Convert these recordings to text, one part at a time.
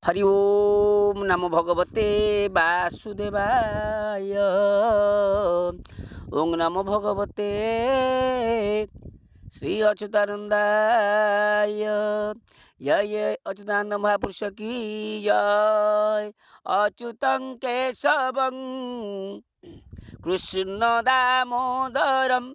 हरि ओम नमो भगवते वासुदेवाय। ओम नमो भगवते श्री अच्युतानंदाय। जय अच्युतानंद महापुरुष की जय। अच्युतं केशवं कृष्ण दामोदरम,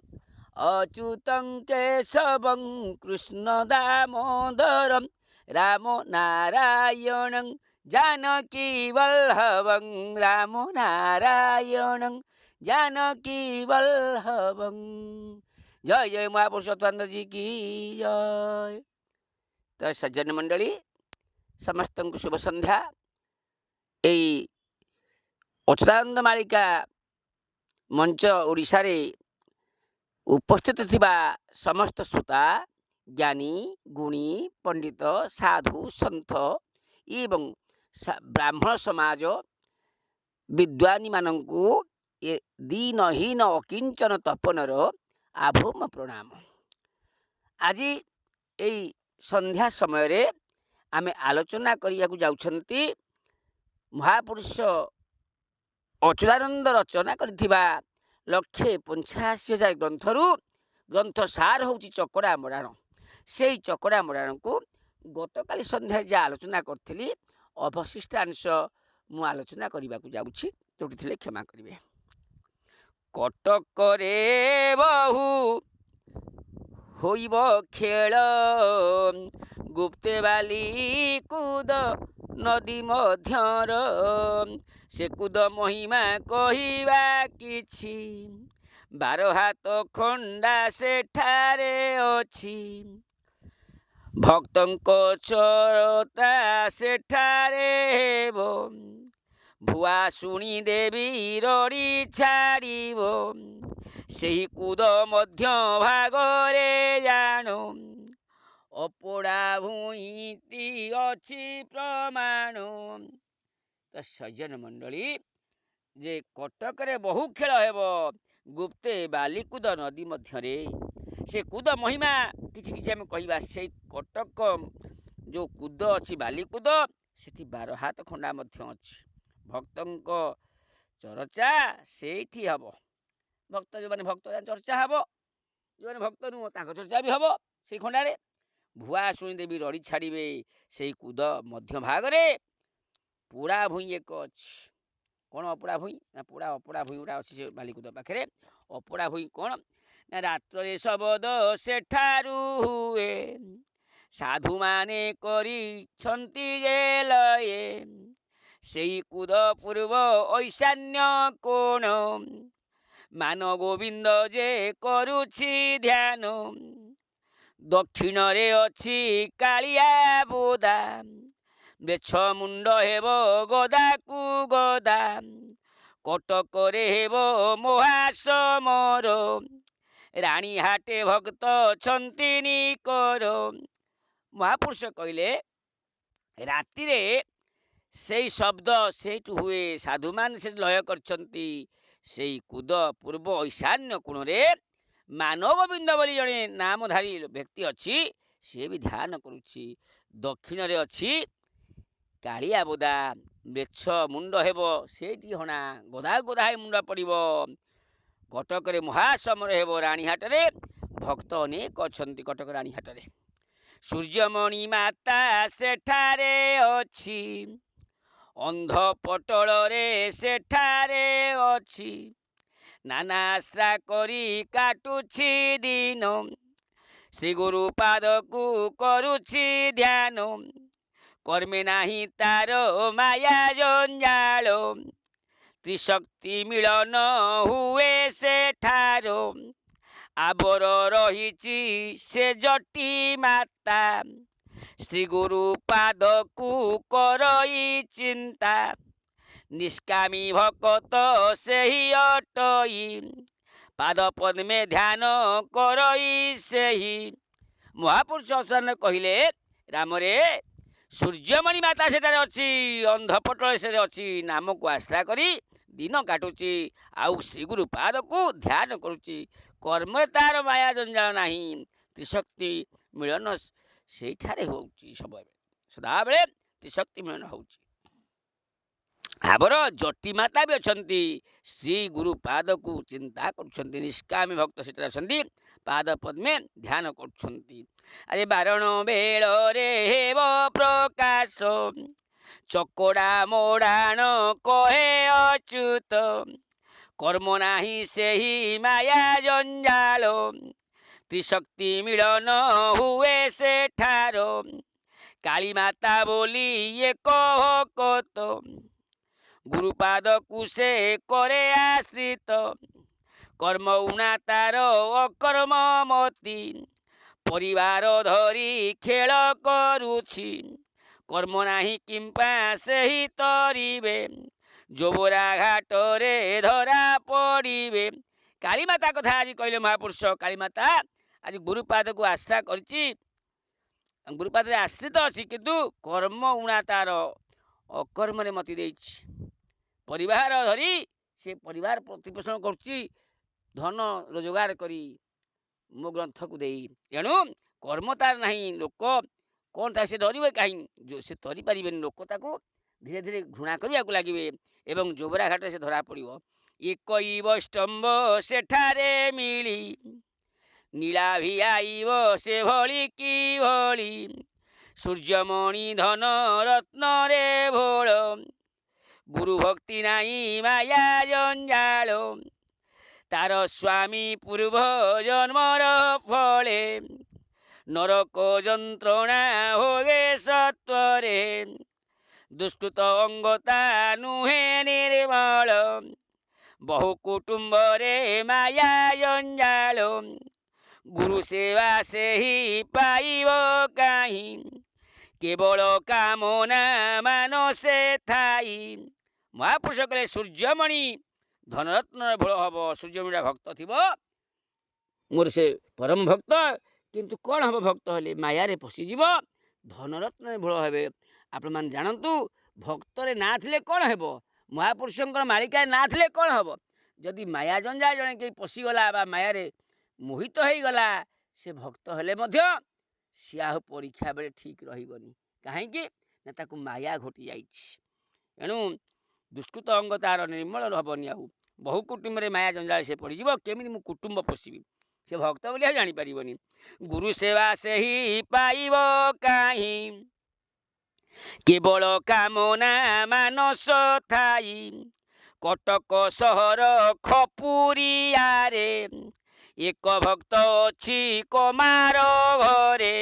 अच्युतं केशवं कृष्ण दामोदरम, राम नारायणं जानकी वल्लभं, राम नारायणं जानकी वल्लभं। जय जय महापुरुष अच्युतानंद जी की जय। तो सज्जन मंडली समस्त शुभ संध्या। यही अच्युतानंद मालिका मंच ओडिशा रे उपस्थित थिबा समस्त श्रोता ज्ञानी गुणी पंडित साधु सन्थ एवं ब्राह्मण समाज विद्वानी मानंकु ए दीनहीन अकिंचन तपनर आभूम प्रणाम। आज यही संध्या समय रे आमे आलोचना करिया जाउछंती महापुरुष अच्युतानंद रचना करथिबा 185,000 ग्रंथरू ग्रंथ सार हूँ चकड़ा मराण। से चकड़ा मराण को गतकाली संध्यारे जहाँ आलोचना करी अवशिष्टांश मु आलोचना करने को जाऊँगी, त्रुटि थे क्षमा करेंगे। कटक रे बहु होइब खेल, गुप्ते बाली कूद नदी मध्यर, से कूद महिमा कहवा किछि, 12 हाथ खंडा सेठारे अछि, भक्तंको चरता सेठारे हेबो, भुआ शुणी देवी रड़ी छाड़िबो, सेही कूद मध्य भागरे जानो, अपोड़ा भूईटी अछि प्रमाण। तो सज्जन मंडली जे कटक रे बहु खेल हेबो, गुप्ते बालीकूद नदी मध्यरे, से कूद महिमा किछि किछि आमे कहिबा। से कटक जो कूद अछि बालीकूद सेठी 12 हाथ खंडा मध्य अछि, भक्तंक चर्चा सेठी हबो। भक्त जो माने भक्त चर्चा हबो, जो माने भक्त नु ताको चर्चा भी हबो से खंडारे। भुआ शुणी देवी रड़ी छाड़िबे, सेही कूद मध्य भागरे पोड़ा भूई एक अछि। कौन अपड़ा भूई ना पोड़ा अपड़ा भूई गुड़ा अच्छी से बालीकूद पाखे। अपड़ा भूई कौन ना रात्रे शबद सेठारु हुए, साधु माने करी छंती जे लये, सेही कूद पूर्व ऐशान्य कोण, मान गोविंद जे करुछि ध्यान, दक्षिण रे अछि कालिया बोदा, बेछ मुंड हेब गदा कु गदा, कटक रे हेब महासमर, राणी हाटे भक्त छंतिनी कर। महापुरुष कहले राति रे से शब्द से हुए, साधु मान से लय करछंती, से कूद पूर्व ईशान्य कोण रे मानव गोविंद बोली जड़े नामधारी व्यक्ति अच्छी, सी भी ध्यान करुच्ची। दक्षिण रे अच्छी कालिया बोदा, बेछ मुंड हेब सेठी हणा, गधा गधा मुंड पड़ब, कटक रे महासमर हेब, राणीहाट रे भक्त अनेक अच्छी। कटक राणीहाट रे सूर्यमणि माता सेठारे अच्छी, अंध पटल रे सेठारे अच्छी, नानाश्रा करी काटुछि दिन, श्री गुरु पाद को करुछि ध्यान, कर्मे नाही तार माया जंजाल, त्रिशक्ति मिलन हुए सेठार, आबर रहिछि से जटी माता, श्री गुरु पाद को करई चिंता, निष्कामी भक्त सेही अटई, पाद पद्मे ध्यान करई सेही। महापुरुष अच्युतानंद कहले राम रे सूर्यमणि माता सेठारे अच्छी, अंधपटल से अच्छी, नाम को आश्रा करी दिन काटुची, आउ श्रीगुरु पाद को ध्यान करुची, कर्म तार माया जंजाल नहीं, त्रिशक्ति मिलन सेठारे होउची, सब सदा बेले ତ୍ରିଶକ୍ତି ମିଳନ ହେଉଛି। ଆମର ଜଟି ମାତା ବି ଅଛନ୍ତି, ଶ୍ରୀ ଗୁରୁ ପାଦକୁ ଚିନ୍ତା କରୁଛନ୍ତି, ନିଷ୍କାମୀ ଭକ୍ତ ସେଠାରେ ଅଛନ୍ତି, ପାଦ ପଦ୍ମେ ଧ୍ୟାନ କରୁଛନ୍ତି। ଆରେ ବାରଣ ବେଳରେ ହେବ ପ୍ରକାଶ, ଚକଡ଼ା ମୋଡ଼ାଣ କହେ ଅଚ୍ୟୁତ, କର୍ମ ନାହିଁ ସେହି ମାୟା ଜଞ୍ଜାଳ, ତ୍ରିଶକ୍ତି ମିଳନ ହୁଏ ସେଠାର, କାଳୀମାତା ବୋଲି ଏକ ଭକତ, ଗୁରୁପାଦକୁ ସେ କରେ ଆଶ୍ରିତ, କର୍ମ ଉଣା ତାର ଅକର୍ମମତି, ପରିବାର ଧରି ଖେଳ କରୁଛି, କର୍ମ ନାହିଁ କିମ୍ପା ସେହି ତରିବେ, ଜୋବରା ଘାଟରେ ଧରା ପଡ଼ିବେ। କାଳୀମାତା କଥା ଆଜି କହିଲେ ମହାପୁରୁଷ। କାଳୀମାତା ଆଜି ଗୁରୁପାଦକୁ ଆଶ୍ରା କରିଛି, ଗୁରୁପାଦରେ ଆଶ୍ରିତ ଅଛି, କିନ୍ତୁ କର୍ମ ଉଣା ତାର ଅକର୍ମରେ ମତି ଦେଇଛି। ପରିବାର ଧରି ସେ ପରିବାର ପ୍ରତିପୋଷଣ କରୁଛି, ଧନ ରୋଜଗାର କରି ମୋ ଗ୍ରନ୍ଥକୁ ଦେଇ। ଏଣୁ କର୍ମ ତାର ନାହିଁ, ଲୋକ କ'ଣ ତାକୁ ସେ ଧରିବେ କାହିଁ? ସେ ଧରି ପାରିବେନି, ଲୋକ ତାକୁ ଧୀରେ ଧୀରେ ଘୃଣା କରିବାକୁ ଲାଗିବେ ଏବଂ ଜୋବରା ଘାଟରେ ସେ ଧରା ପଡ଼ିବ। ଏକଇବ ସ୍ତମ୍ଭ ସେଠାରେ ମିଳି, ନୀଳା ଭିଆଇବ ସେଭଳି କିଭଳି, ସୂର୍ଯ୍ୟମଣି ଧନ ରତ୍ନରେ ଭୋଳ, ଗୁରୁ ଭକ୍ତି ନାହିଁ ମାୟା ଜଞ୍ଜାଳ, ତାର ସ୍ୱାମୀ ପୂର୍ବ ଜନ୍ମର ଫଳେ, ନରକ ଯନ୍ତ୍ରଣା ହୋଗେ ସତ୍ୱରେ, ଦୁଷ୍କୃତ ଅଙ୍ଗତା ନୁହେଁ ନିର୍ମଳ, ବହୁ କୁଟୁମ୍ବରେ ମାୟା ଜଞ୍ଜାଳ, ଗୁରୁ ସେବା ସେହି ପାଇବ କାହିଁ, କେବଳ କାମନା ମାନସେ ଥାଇ। ମହାପୁରୁଷ କହିଲେ ସୂର୍ଯ୍ୟମଣି ଧନରତ୍ନ ଭୋଳ ହବ। ସୂର୍ଯ୍ୟମଣିଟା ଭକ୍ତ ଥିବ, ମୋର ସେ ପରମ ଭକ୍ତ, କିନ୍ତୁ କ'ଣ ହେବ ଭକ୍ତ ହେଲେ? ମାୟାରେ ପଶିଯିବ, ଧନରତ୍ନରେ ଭୋଳ ହେବେ। ଆପଣମାନେ ଜାଣନ୍ତୁ, ଭକ୍ତରେ ନାଁ ଥିଲେ କ'ଣ ହେବ? ମହାପୁରୁଷଙ୍କର ମାଳିକାରେ ନାଁ ଥିଲେ କ'ଣ ହେବ? ଯଦି ମାୟା ଜଞ୍ଜାଳ ଜଣେ କେହି ପଶିଗଲା ବା ମାୟାରେ ମୋହିତ ହେଇଗଲା, ସେ ଭକ୍ତ ହେଲେ ମଧ୍ୟ ସିଏ ଆଉ ପରୀକ୍ଷା ବେଳେ ଠିକ୍ ରହିବନି। କାହିଁକି ନା ତାକୁ ମାୟା ଘୋଟି ଯାଇଛି। ଏଣୁ ଦୁଷ୍କୃତ ଅଙ୍ଗ ତାର ନିର୍ମଳ ହେବନି। ଆଉ ବହୁ କୁଟୁମ୍ବରେ ମାୟା ଜଞ୍ଜାଳ ସେ ପଡ଼ିଯିବ। କେମିତି ମୁଁ କୁଟୁମ୍ବ ପୋଷିବି? ସେ ଭକ୍ତ ବୋଲି ଆଉ ଜାଣିପାରିବନି। ଗୁରୁ ସେବା ସେହି ପାଇବ କାହିଁ, କେବଳ କାମନା ମାନସ ଥାଇ, କଟକ ସହର ଖପୁରିଆରେ ଏକ ଭକ୍ତ ଅଛି କମାର ଘରେ,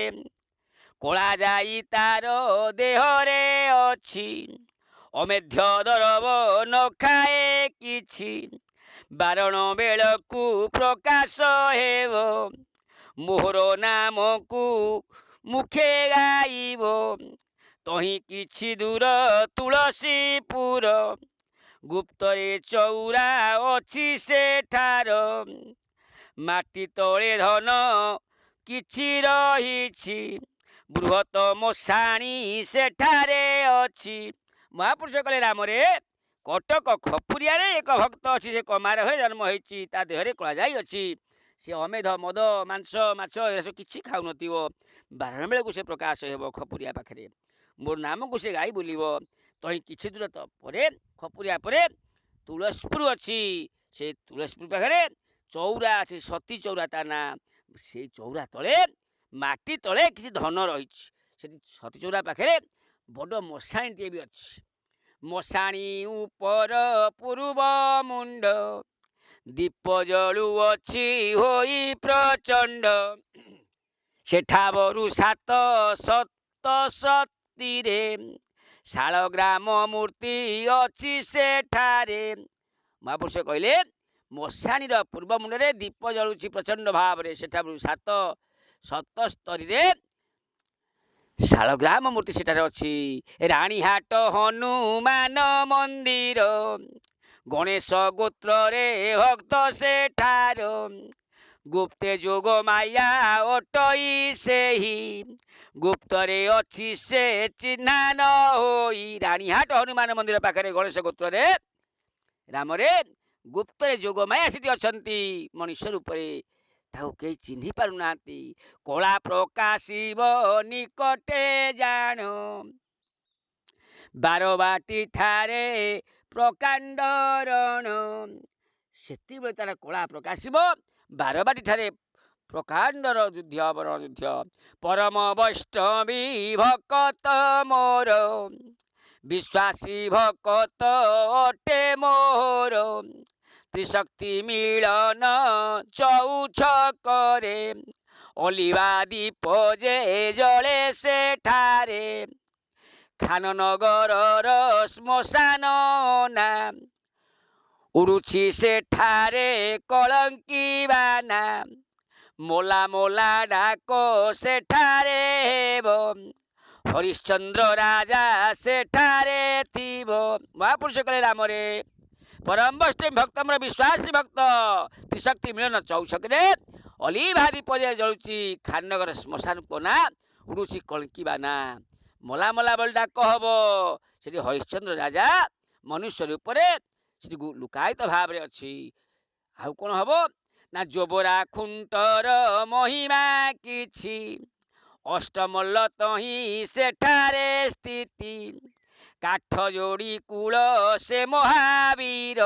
କଳା ଯାଇ ତାର ଦେହରେ ଅଛି, ଅମେଧ୍ୟ ଦରବ ନ ଖାଏ କିଛି, ବାରଣ ବେଳକୁ ପ୍ରକାଶ ହେବ, ମୋହର ନାମକୁ ମୁଖେ ଗାଇବ, ତହିଁ କିଛି ଦୂର ତୁଳସୀପୁର, ଗୁପ୍ତରେ ଚଉରା ଅଛି ସେଠାର, ମାଟି ତଳେ ଧନ କିଛି ରହିଛି, ବୃହତ ମଶାଣି ସେଠାରେ ଅଛି। ମହାପୁରୁଷ କହିଲେ ରାମରେ କଟକ ଖପୁରିଆରେ ଏକ ଭକ୍ତ ଅଛି, ସେ କମାର ଘରେ ଜନ୍ମ ହେଇଛି, ତା ଦେହରେ କଳାଜାଇ ଅଛି, ସେ ଅମେଧ ମଦ ମାଂସ ମାଛ ଏରା ସବୁ କିଛି ଖାଉନଥିବ, ବାରଣ ବେଳକୁ ସେ ପ୍ରକାଶ ହେବ ଖପୁରିଆ ପାଖରେ, ମୋର ନାମକୁ ସେ ଗାଇ ବୁଲିବ। ତହିଁ କିଛି ଦୂର ପରେ ଖପୁରିଆ ପରେ ତୁଳସୀପୁର ଅଛି, ସେ ତୁଳସୀପୁର ପାଖରେ ଚଉରା ଅଛି, ସତୀ ଚଉରା ତା ନାଁ। ସେଇ ଚଉରା ତଳେ ମାଟି ତଳେ କିଛି ଧନ ରହିଛି। ସେଠି ସତୀ ଚଉରା ପାଖରେ ବଡ଼ ମଶାଣିଟିଏ ବି ଅଛି। ମଶାଣି ଉପର ପୂର୍ବ ମୁଣ୍ଡ, ଦୀପ ଜଳୁଅଛି ହୋଇ ପ୍ରଚଣ୍ଡ, ସେଠାବରୁ 777ରେ ଶାଳଗ୍ରାମ ମୂର୍ତ୍ତି ଅଛି ସେଠାରେ। ମହାପୁରୁଷ କହିଲେ ମଶାଣିର ପୂର୍ବ ମୁଣ୍ଡରେ ଦୀପ ଜଳୁଛି ପ୍ରଚଣ୍ଡ ଭାବରେ, ସେଠାରୁ 777ରେ ଶାଳଗ୍ରାମ ମୂର୍ତ୍ତି ସେଠାରେ ଅଛି। ରାଣୀହାଟ ହନୁମାନ ମନ୍ଦିର, ଗଣେଶ ଗୋତ୍ରରେ ଭକ୍ତ ସେଠାର, ଗୁପ୍ତେ ଯୋଗ ମାୟା ଅଟଇ ସେହି, ଗୁପ୍ତରେ ଅଛି ସେ ଚିହ୍ନା ନ ହୋଇ। ରାଣୀହାଟ ହନୁମାନ ମନ୍ଦିର ପାଖରେ ଗଣେଶ ଗୋତ୍ରରେ ରାମରେ ଗୁପ୍ତରେ ଯୋଗ ମାୟା ସେଠି ଅଛନ୍ତି, ମଣିଷ ରୂପରେ ତାକୁ କେହି ଚିହ୍ନି ପାରୁନାହାନ୍ତି। କଳା ପ୍ରକାଶିବ ନିକଟେ ଜାଣ, ବାରବାଟୀ ଠାରେ ପ୍ରକାଣ୍ଡ ରଣ। ସେତିବେଳେ ତାର କଳା ପ୍ରକାଶିବ। ବାରବାଟୀ ଠାରେ ପ୍ରକାଣ୍ଡର ଯୁଦ୍ଧ ହବ, ରଣଯୁଦ୍ଧ। ପରମ ବୈଷ୍ଣବୀ ଭକତ ମୋର, ବିଶ୍ୱାସୀ ଭକତ ଅଟେ ମୋର। ତ୍ରିଶକ୍ତି ମିଳନ ଚଉଛକରେ, ଅଲିଭା ଦୀପ ଯେ ଜଳେ ସେଠାରେ। ଖାନନଗରର ଶ୍ମଶାନ ନା, ଉଡୁଛି ସେଠାରେ କଳଙ୍କି ବାନା। ମୋଲା ମୋଲା ଡାକ ସେଠାରେ ହେବ, ହରିଶ୍ଚନ୍ଦ୍ର ରାଜା ସେଠାରେ ଥିବ। ମହାପୁରୁଷ କହିଲେ ରାମରେ ପରମ ବୈଷ୍ଣବ ଭକ୍ତ ମୋର ବିଶ୍ୱାସୀ ଭକ୍ତ। ତ୍ରିଶକ୍ତି ମିଳନ ଚୌଛକରେ ଅଲିଭା ଦୀପ ଯେ ଜଳୁଛି, ଖାନନଗର ଶ୍ମଶାନ କୋନା, ଉଡୁଛି କଳଙ୍କି ବାନା। ମଲା ମଲା ବୋଲି ଡାକ ହବ। ସେଠି ହରିଶ୍ଚନ୍ଦ୍ର ରାଜା ମନୁଷ୍ୟ ରୂପରେ ସେଠି ଲୁକାୟିତ ଭାବରେ ଅଛି। ଆଉ କ'ଣ ହବ ନା, ଯୋବରା ଖୁଣ୍ଟର ମହିମା କିଛି, ଅଷ୍ଟମଲ୍ଲ ତହିଁ ସେଠାରେ ସ୍ଥିତି। କାଠ ଯୋଡ଼ି କୂଳ ସେ ମହାବୀର,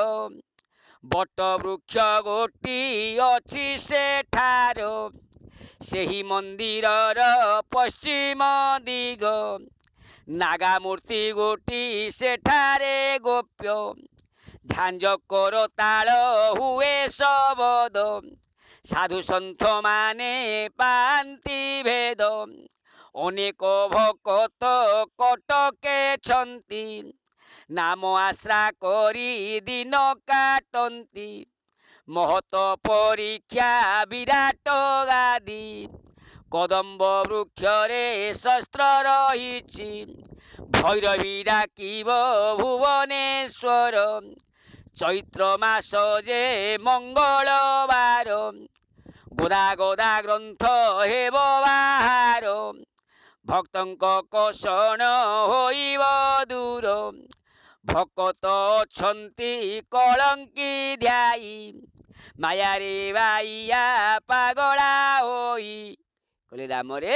ବଟ ବୃକ୍ଷ ଗୋଟି ଅଛି ସେଠାର। ସେହି ମନ୍ଦିରର ପଶ୍ଚିମ ଦିଗ, ନାଗା ମୂର୍ତ୍ତି ଗୋଟି ସେଠାରେ ଗୋପ୍ୟ। ଝାଞ୍ଜ କରତାଳ ହୁଏ ଶବଦ, ସାଧୁ ସନ୍ଥ ମାନେ ପାଆନ୍ତି ଭେଦ। ଅନେକ ଭକତ କଟକେଛନ୍ତି, ନାମ ଆଶ୍ରା କରି ଦିନ କାଟନ୍ତି। ମହତ ପରୀକ୍ଷା ବିରାଟ ଗାଦି, କଦମ୍ବ ବୃକ୍ଷରେ ଶସ୍ତ୍ର ରହିଛି। ଭୈରବୀ ଡାକିବ ଭୁବନେଶ୍ୱର, ଚୈତ୍ର ମାସ ଯେ ମଙ୍ଗଳବାର। ଗୋଦା ଗୋଦା ଗ୍ରନ୍ଥ ହେବ ବାହାର, ଭକ୍ତଙ୍କ କଷଣ ହୋଇବ ଦୂର। ଭକତ ଅଛନ୍ତି କଳଙ୍କି ଧ୍ୟାଇ, ମାୟାରେ ବାଇଆ ପାଗଳା ହୋଇ। କହିଲେ ରାମରେ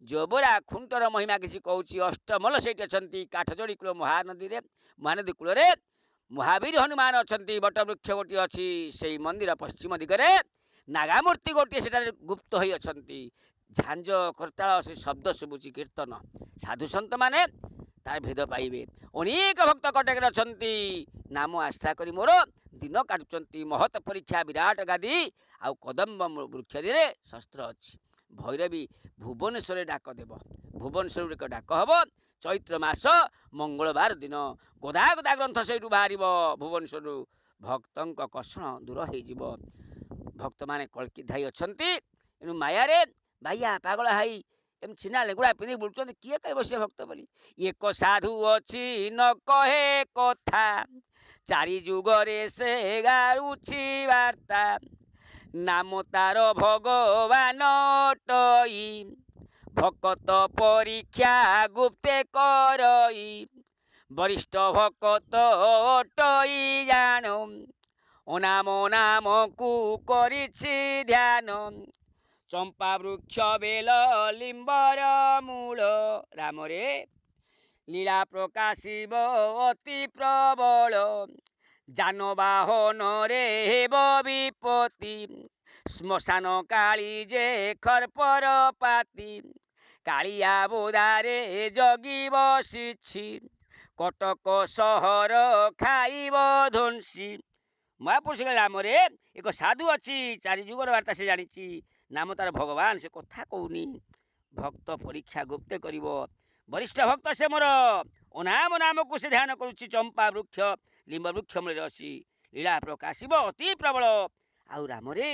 ଯୋବରା ଖୁଣ୍ଟର ମହିମା କିଛି କହୁଛି। ଅଷ୍ଟମଲ ସେଇଠି ଅଛନ୍ତି, କାଠଯୋଡ଼ି କୂଳ ମହାନଦୀରେ, ମହାନଦୀ କୂଳରେ ମହାବୀର ହନୁମାନ ଅଛନ୍ତି। ବଟବୃକ୍ଷ ଗୋଟିଏ ଅଛି ସେଇ ମନ୍ଦିର ପଶ୍ଚିମ ଦିଗରେ। ନାଗାମୂର୍ତ୍ତି ଗୋଟିଏ ସେଠାରେ ଗୁପ୍ତ ହୋଇ ଅଛନ୍ତି। ଝାଞ୍ଜ କରତାଳ ସେ ଶବ୍ଦ ଶୁଭୁଛି, କୀର୍ତ୍ତନ। ସାଧୁ ସନ୍ତମାନେ ତାର ଭେଦ ପାଇବେ। ଅନେକ ଭକ୍ତ କଟକରେ ଅଛନ୍ତି, ନାମ ଆଶ୍ରା କରି ମୋର ଦିନ କାଟୁଛନ୍ତି। ମହତ ପରୀକ୍ଷା ବିରାଟ ଗାଦି, ଆଉ କଦମ୍ବ ବୃକ୍ଷ ଦେହରେ ଶସ୍ତ୍ର ଅଛି। ଭୈରବୀ ଭୁବନେଶ୍ୱରରେ ଡାକ ଦେବ। ଭୁବନେଶ୍ୱର ଏକ ଡାକ ହବ। ଚୈତ୍ର ମାସ ମଙ୍ଗଳବାର ଦିନ ଗୋଦା ଗୋଦା ଗ୍ରନ୍ଥ ସେଇଠୁ ବାହାରିବ ଭୁବନେଶ୍ୱରରୁ। ଭକ୍ତଙ୍କ କଷଣ ଦୂର ହେଇଯିବ। ଭକ୍ତମାନେ କଳ୍କି ଧାଇ ଅଛନ୍ତି। ଏଣୁ ମାୟାରେ ବାଇଆ ପାଗଳ ହାଇ ଏମିତି ଛିନା ଲେଗୁଡ଼ା ପିନ୍ଧି ବୁଲୁଛନ୍ତି। କିଏ କହିବ ସେ ଭକ୍ତ ବୋଲି? ଏକ ସାଧୁ ଅଛି ନ କହେ କଥା, ଚାରି ଯୁଗରେ ସେ ଗାରୁଛି ବାର୍ତ୍ତା। ନାମ ତାର ଭଗବାନ ଅଟଇ, ଭକତ ପରୀକ୍ଷା ଗୁପ୍ତେ କରଇ। ବରିଷ୍ଠ ଭକତ ଅଟଇ ଜାଣ, ଅନାମ ନାମକୁ କରିଛି ଧ୍ୟାନ। ଚମ୍ପା ବୃକ୍ଷ ବେଲ ଲିମ୍ବର ମୂଳ, ରାମରେ ଲୀଳା ପ୍ରକାଶିବ ଅତି ପ୍ରବଳ। ଯାନବାହନରେ ହେବ ବିପତ୍ତି, ଶ୍ମଶାନ କାଳି ଯେ ଖର୍ପର ପାତି। କାଳିଆ ବୋଦାରେ ଜଗି ବସିଛି, କଟକ ସହର ଖାଇବ ଧ୍ୱଂସୀ। ମହାପୁରୁଷ ରାମରେ ଏକ ସାଧୁ ଅଛି, ଚାରି ଯୁଗର ବାର୍ତ୍ତା ସେ ଜାଣିଛି। ନାମ ତାର ଭଗବାନ, ସେ କଥା କହୁନି। ଭକ୍ତ ପରୀକ୍ଷା ଗୁପ୍ତେ କରିବ। ବରିଷ୍ଠ ଭକ୍ତ ସେ ମୋର, ଅନାମ ନାମକୁ ସେ ଧ୍ୟାନ କରୁଛି। ଚମ୍ପା ବୃକ୍ଷ ଲିମ୍ବ ବୃକ୍ଷ ମୂଳରେ ଅଛି, ଲୀଳା ପ୍ରକାଶିବ ଅତି ପ୍ରବଳ। ଆଉ ରାମରେ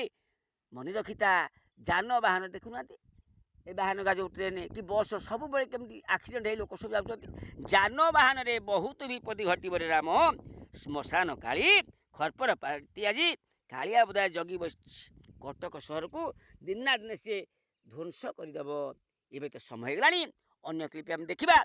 ମନେ ରଖିତା, ଯାନବାହନ ଦେଖୁନାହାନ୍ତି, ଏ ବାହନ ଗା ଯେଉଁ ଟ୍ରେନ୍ କି ବସ୍ ସବୁବେଳେ କେମିତି ଆକ୍ସିଡେଣ୍ଟ ହେଇ ଲୋକ ସବୁ ଯାଉଛନ୍ତି। ଯାନବାହନରେ ବହୁତ ବିପତ୍ତି ଘଟିବରେ ରାମ। ଶ୍ମଶାନ କାଳି ଖର୍ପର ପାତି, ଆଜି କାଳିଆ ବୋଧେ ଜଗି ବସିଛି। କଟକ ସହରକୁ ଦିନା ଦିନେ ସିଏ ଧ୍ୱଂସ କରିଦେବ। ଏବେ ତ ସମୟ ହେଇଗଲାଣି, ଅନ୍ୟ କ୍ଲିପ୍ ଆମେ ଦେଖିବା।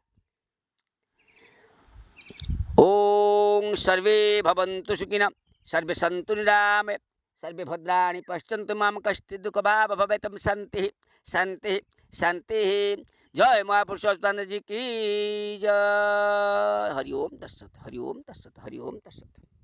ଓଂ ସର୍ବେ ଭବନ୍ତୁ ସୁଖିନଃ, ସର୍ବେ ସନ୍ତୁ ନିରାମୟଃ, सर्वे भद्राणि पश्यन्तु मां कश्चित् दुःखभाग् भवेत्। शान्तिः शान्तिः शान्तिः। जय महापुरुष जी की जय। हरि ओम तत्सत, हरि ओम तत्सत, हरि ओम तत्सत।